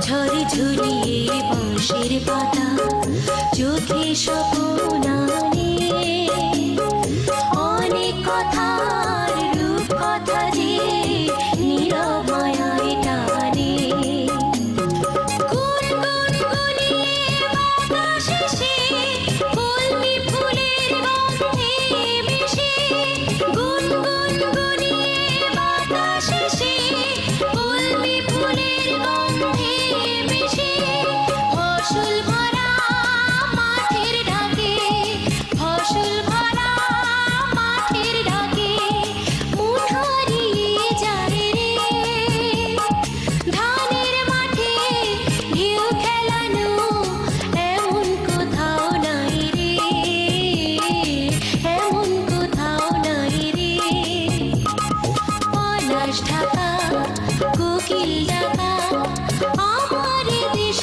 ঝরে ঝুলিয়ে বাঁশের পাতা চোখে স্বপ্ন আনে অনেক কথার রূপ কথা যে নীরব মায়ায় টানে গুন গুন গুনিয়ে বাতাস এসে কলমি ফুলের গন্ধে মিশে গুন গুন গুনিয়ে বাতাস এসে কলমি ফুলের গন্ধে মিশে ফসল ভরা মাঠের ডাকে ফসল ভরা মাঠের ডাকে মন হারিয়ে যায় রে ধানের মাঠে ঢেউ খেলানো এমন কোথাও নাই রে এমন কোথাও নাই রে পলাশ ঢাকা কোকিল ডাকা আমার দেশ